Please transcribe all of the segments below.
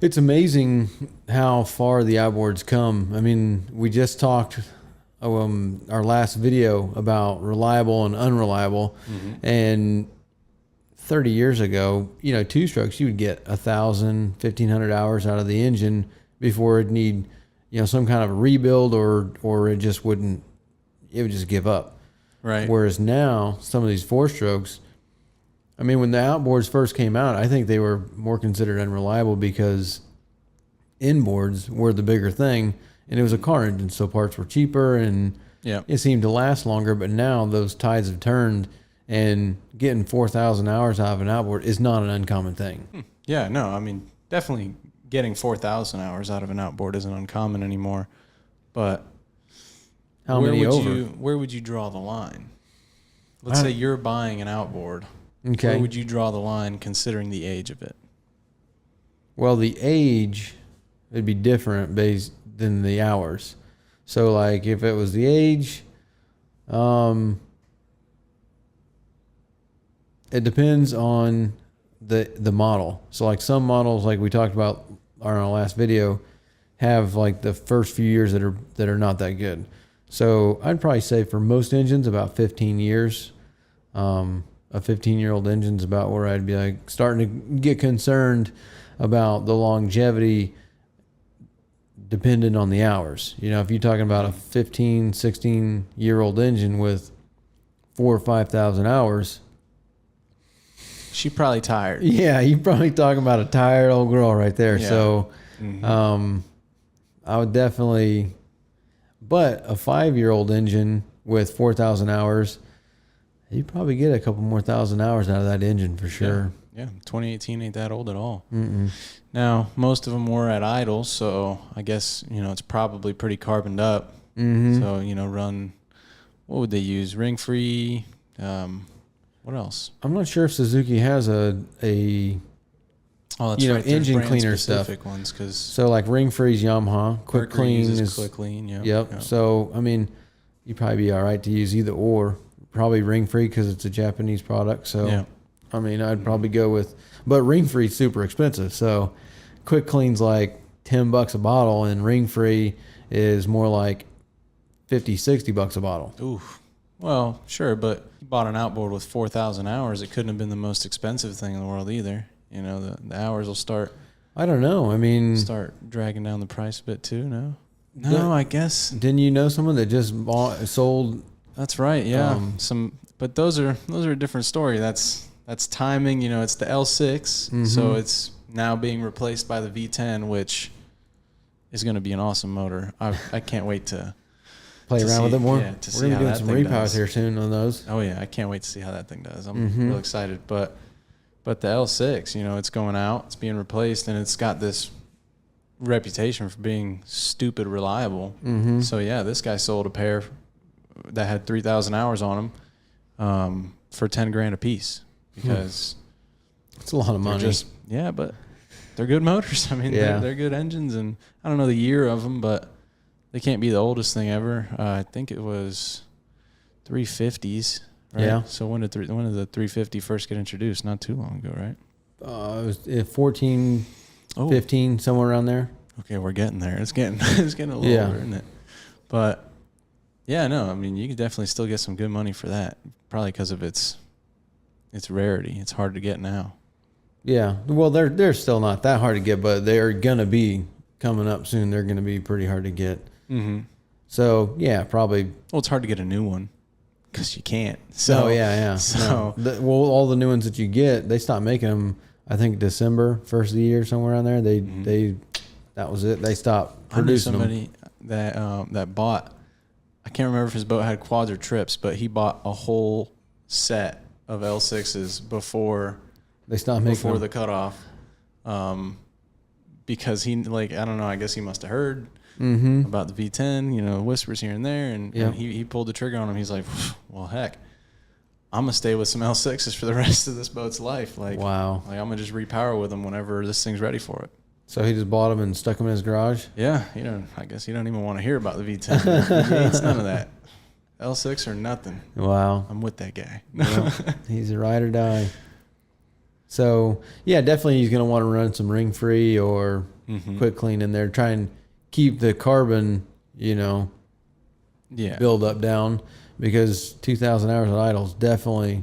It's amazing how far the outboards come. I mean, we just talked our last video about reliable and unreliable, and 30 years ago, two strokes, you would get 1,000, 1,500 hours out of the engine before it'd need, some kind of a rebuild or it just wouldn't, it would just give up. Right. Whereas now, some of these four strokes, I mean, when the outboards first came out, I think they were more considered unreliable because inboards were the bigger thing, and it was a car engine, so parts were cheaper, and it seemed to last longer. But now those tides have turned, and getting 4,000 hours out of an outboard is not an uncommon thing. Yeah, no, I mean, definitely getting 4,000 hours out of an outboard isn't uncommon anymore. But How many over? Where would you draw the line? Let's say you're buying an outboard. Okay. Where would you draw the line considering the age of it? Well, the age would be different based than the hours. So, like, if it was the age, it depends on the model. So, like, some models, like we talked about on our last video, have like the first few years that are not that good. So, I'd probably say for most engines, about 15 years. A 15-year-old engine's about where I'd be like starting to get concerned about the longevity dependent on the hours. If you're talking about a 15, 16-year-old engine with 4,000 or 5,000 hours, she's probably tired. Yeah, you're probably talking about a tired old girl right there. Yeah. So, I would definitely, but a 5-year-old engine with 4,000 hours, you'd probably get a couple more thousand hours out of that engine for sure. Yeah, 2018 ain't that old at all. Mm-mm. Now, most of them were at idle, so I guess, it's probably pretty carboned up. Mm-hmm. So, run, what would they use? Ring free, what else? I'm not sure if Suzuki has a Oh, that's right. engine cleaner stuff. Ones, cause so like ring freeze Yamaha, quick clean is quick clean. Yeah. Yep. So I mean, you'd probably be all right to use either or. Probably ring free because it's a Japanese product. So I mean, I'd probably go with, but ring free is super expensive. So quick clean's like $10 a bottle, and ring free is more like $50-$60 a bottle. Ooh. Well, sure, but you bought an outboard with 4,000 hours. It couldn't have been the most expensive thing in the world either. The hours will start. I don't know. I mean, start dragging down the price a bit too. No, I guess. Didn't you know someone that just sold? That's right. Yeah. But those are a different story. That's timing. It's the L6, so it's now being replaced by the V10, which is going to be an awesome motor. I can't wait to play around with it more. Yeah, we're gonna be doing some repowers here soon on those. Oh yeah, I can't wait to see how that thing does. I'm real excited. But the L6, it's going out, it's being replaced, and it's got this reputation for being stupid reliable. So yeah, this guy sold a pair that had 3,000 hours on them for $10,000 a piece because it's a lot of money. But they're good motors. I mean, they're good engines, and I don't know the year of them, but they can't be the oldest thing ever. I think it was 350s. Right? Yeah. So when did the 350 first get introduced? Not too long ago, right? It was 14, 15, somewhere around there. Okay, we're getting there. It's getting a little older, isn't it? But yeah, no, I mean, you could definitely still get some good money for that. Probably because of its rarity. It's hard to get now. Yeah. Well, they're still not that hard to get, but they're gonna be coming up soon. They're gonna be pretty hard to get. So yeah, probably. Well, it's hard to get a new one. Because you can't. So yeah. So all the new ones that you get, they stopped making them. I think December, first of the year, somewhere around there. They that was it. They stopped producing them. I knew somebody that bought. I can't remember if his boat had quads or trips, but he bought a whole set of L6s before they stopped making the cutoff. Because he I don't know. I guess he must have heard. About the V10, whispers here and there, and he pulled the trigger on him. He's like, well, heck, I'm gonna stay with some L6s for the rest of this boat's life. Wow. I'm gonna just repower with them whenever this thing's ready for it. So he just bought them and stuck them in his garage? Yeah, I guess you don't even want to hear about the V10. It's none of that. L6 or nothing. Wow. I'm with that guy. Well, he's a ride or die. So yeah, definitely he's going to want to run some ring free or quick clean in there. Try and keep the carbon, build up down, because 2,000 hours at idle is definitely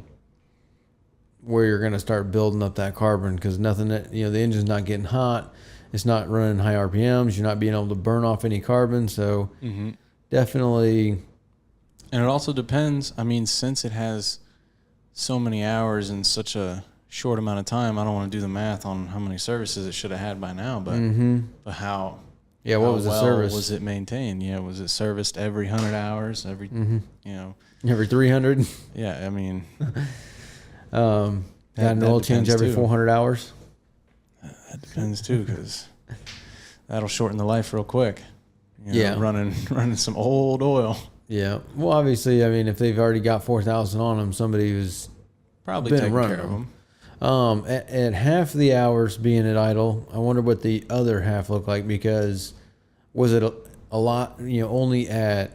where you're going to start building up that carbon, because nothing that, the engine's not getting hot. It's not running high RPMs. You're not being able to burn off any carbon. So definitely. And it also depends. I mean, since it has so many hours in such a short amount of time, I don't want to do the math on how many services it should have had by now, but how what was the service? Was it maintained? Yeah, was it serviced every 100 hours? Every every 300? Yeah, I mean, got an oil change every 400 hours. That depends too, because that'll shorten the life real quick. Running some old oil. Yeah. Well, obviously, I mean, if they've already got 4,000 on them, somebody who's probably taking care of them. At half the hours being at idle, I wonder what the other half looked like, because was it a lot, only at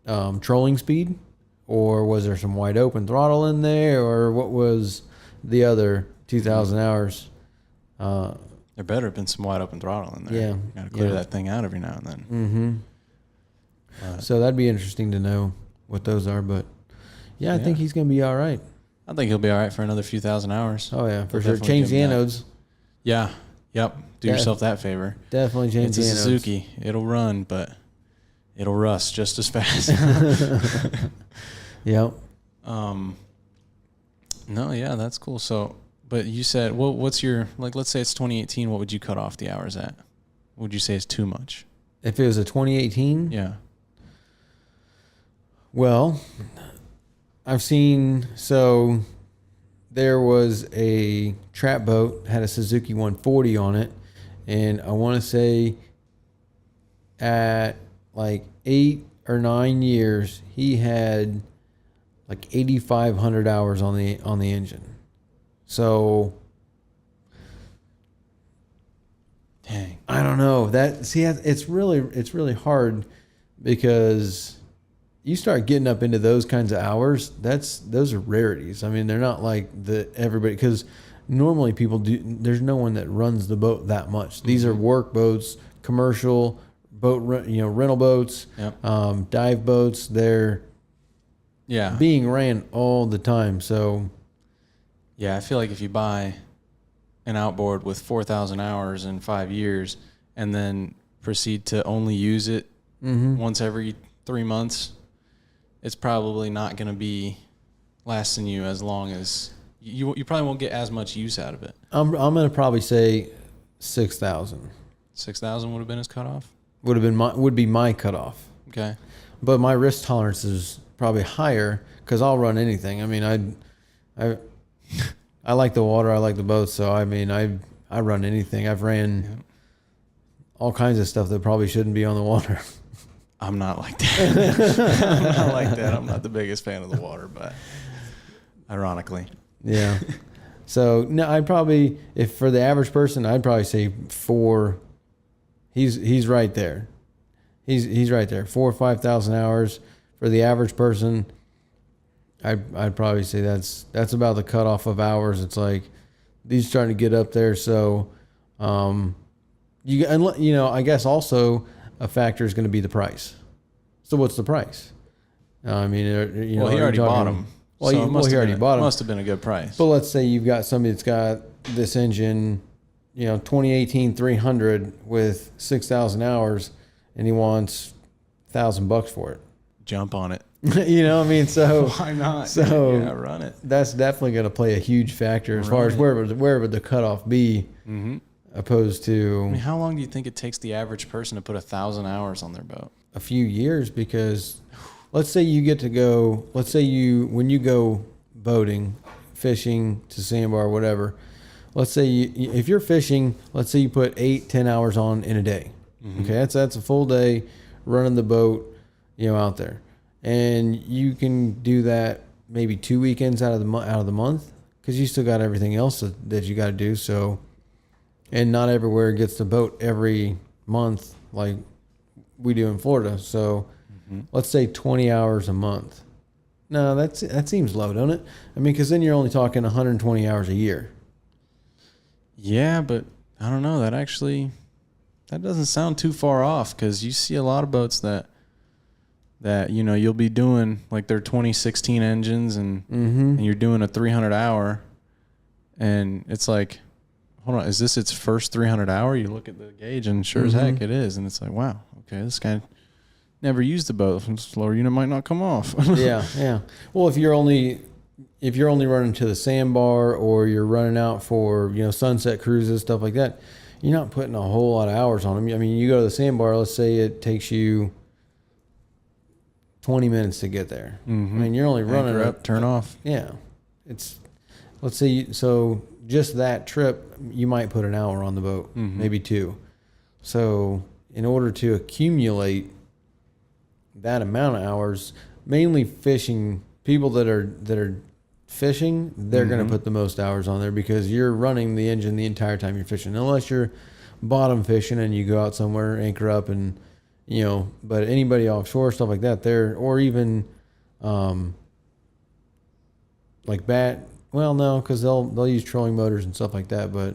trolling speed, or was there some wide open throttle in there, or what was the other 2,000 hours? There better have been some wide open throttle in there. Yeah. You got to clear that thing out every now and then. So that'd be interesting to know what those are, but I think he's going to be all right. I think he'll be all right for another few thousand hours. Oh yeah, for sure. Change the anodes. Yeah. Yep. Do yourself that favor. Definitely change the anodes. It's a Suzuki. It'll run, but it'll rust just as fast. Yep. No, yeah, that's cool. So, but you said, what's your, let's say it's 2018, what would you cut off the hours at? What would you say is too much? If it was a 2018? Yeah. Well, I've seen, so there was a trap boat, had a Suzuki 140 on it, and I want to say at 8 or 9 years, he had 8,500 hours on the engine. So dang, I don't know. It's really hard, because you start getting up into those kinds of hours. Those are rarities. I mean, they're not like everybody, because normally people do. There's no one that runs the boat that much. These are work boats, commercial boat, rental boats, dive boats. They're being ran all the time. So yeah, I feel like if you buy an outboard with 4,000 hours in 5 years and then proceed to only use it once every 3 months, it's probably not going to be lasting you as long as you probably won't get as much use out of it. I'm going to probably say 6,000. 6,000 would have been his cutoff? Would be my cutoff. Okay. But my risk tolerance is probably higher, because I'll run anything. I mean, I like the water, I like the boat, so I mean, I run anything. I've ran all kinds of stuff that probably shouldn't be on the water. I'm not like that. I'm not like that. I'm not the biggest fan of the water, but ironically. Yeah. So no, I'd probably, if for the average person, I'd probably say 4. He's right there. He's right there. 4,000 or 5,000 hours for the average person. I'd probably say that's about the cutoff of hours. It's like these starting to get up there. So, I guess also a factor is going to be the price. So what's the price? I mean, he already bought them. Well, he already bought them. Must have been a good price. But let's say you've got somebody that's got this engine, 2018 300 with 6,000 hours, and he wants $1,000 for it. Jump on it. So why not? So run it. That's definitely going to play a huge factor as far as where would the cutoff be, opposed to. I mean, how long do you think it takes the average person to put 1,000 hours on their boat? A few years, because let's say you get to go. Let's say when you go boating, fishing to sandbar, whatever. Let's say if you're fishing, let's say you put 8-10 hours on in a day. Okay, that's a full day running the boat, out there. And you can do that maybe 2 weekends out of the month, because you still got everything else that you got to do. So, and not everywhere gets the boat every month like we do in Florida. So, let's say 20 hours a month. No, that seems low, don't it? I mean, because then you're only talking 120 hours a year. Yeah, but I don't know. That doesn't sound too far off, because you see a lot of boats that you'll be doing like their 2016 engines, and you're doing a 300 hour, and it's like, hold on, is this its first 300 hour? You look at the gauge, and sure as heck it is, and it's like, wow, okay, this guy never used the boat. Slower unit might not come off. Yeah. Well, if you're only running to the sandbar, or you're running out for sunset cruises, stuff like that, you're not putting a whole lot of hours on them. I mean, you go to the sandbar. Let's say it takes you 20 minutes to get there. I mean, you're only running Anchor up, turn off. Yeah, let's say so just that trip, you might put an hour on the boat, maybe 2. So in order to accumulate that amount of hours, mainly fishing people that are fishing, they're going to put the most hours on there, because you're running the engine the entire time you're fishing, unless you're bottom fishing and you go out somewhere, anchor up, and but anybody offshore, stuff like that, or even like well, no, because they'll use trolling motors and stuff like that, but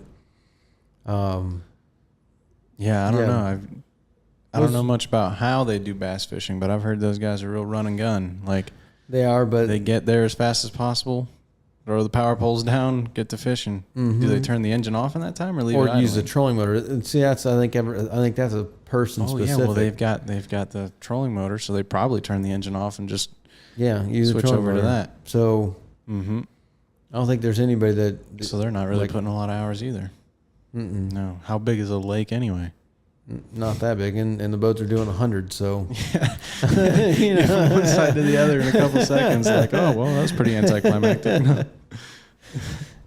yeah, I don't know. I don't know much about how they do bass fishing, but I've heard those guys are real run and gun. Like, they are, but they get there as fast as possible, throw the power poles down, get to fishing. Do they turn the engine off in that time, or leave it idling? Or use the trolling motor? And see, I think that's a person specific. Yeah, well, they've got the trolling motor, so they probably turn the engine off and just use switch over to that. So I don't think there's anybody that. So they're not really putting a lot of hours either. No. How big is a lake anyway? Not that big, and the boats are doing 100. So From one side to the other in a couple seconds, like, oh well, that's pretty anticlimactic.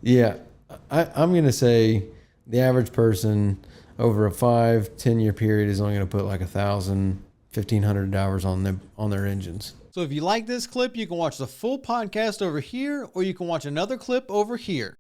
Yeah, I'm gonna say the average person over a 5-10 year period is only gonna put like 1,000, 1,500 hours on their engines. So if you like this clip, you can watch the full podcast over here, or you can watch another clip over here.